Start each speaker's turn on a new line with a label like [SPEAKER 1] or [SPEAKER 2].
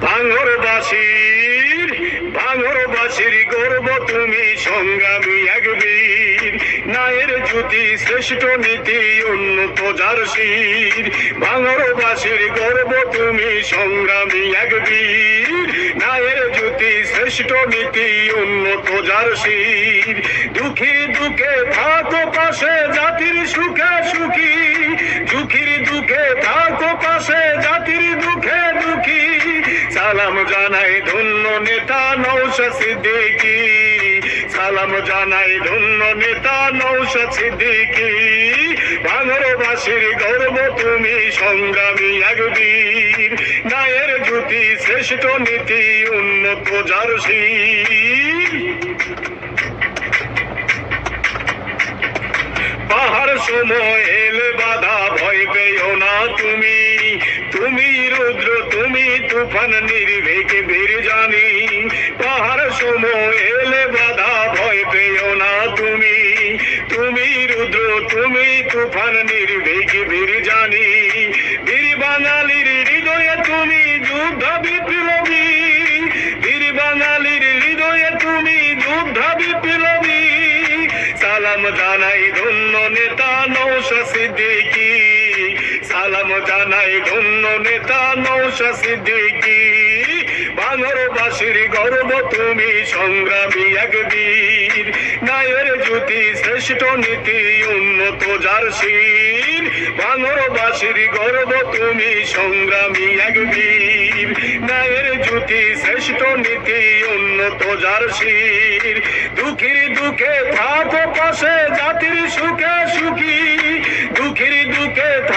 [SPEAKER 1] ভাঙরবাসীর গর্ব তুমি, সংগ্রামী এক বীর। ন্যায়ের জ্যোতি শ্রেষ্ঠ নীতি উন্নত যার শির। ভাঙরবাসীর গর্ব তুমি, সংগ্রামী এক বীর। ন্যায়ের জ্যোতি শ্রেষ্ঠ নীতি উন্নত যার শির। দুঃখী দুঃখে থাকো পাশে, জাতির সুখে সুখী। দুঃখীর দুঃখে থাকো পাশে, জাতির দুঃখে দুঃখী। সালাম জানাই ধন্য নেতা নওশাদ সিদ্দিকী। সালাম জানাই ধন্য নেতা নওশাদ সিদ্দিকী। ভাঙরবাসীর গর্ব তুমি, সংগ্রামী এক বীর। ন্যায়ের জ্যোতি শ্রেষ্ঠ নীতি উন্নত যার শির। পাহাড় সময় এলে বাধা, ভয় পেও না তুমি। তুমি রুদ্র, তুমি তুফান, নির্ভীক বীর জানি। পাহাড় সময় এলে বাধা, ভয় পেও না তুমি। তুমি রুদ্র, তুমি তুফান, নির্ভীক বীর জানি। বীর বাঙালির হৃদয়ে তুমি যোদ্ধা বিপ্লবী। বীর বাঙালির হৃদয়ে তুমি যোদ্ধা বিপ্লবী। সালাম জানাই ধন্য নেতা নওশাদ সিদ্দিকী। সালাম জানাই ধন্য নেতা নওশাদ সিদ্দিকী। ভাঙরবাসীর গর্ব তুমি, সংগ্রামী এক বীর। ন্যায়ের জ্যোতি শ্রেষ্ঠ নীতি উন্নত যার শির। ভাঙরবাসীর গর্ব তুমি, সংগ্রামী এক বীর। ন্যায়ের জ্যোতি শ্রেষ্ঠ নীতি উন্নত যার শির। দুঃখীর দুঃখে থাকো পাশে, জাতির সুখে সুখী। দুঃখীর দুঃখে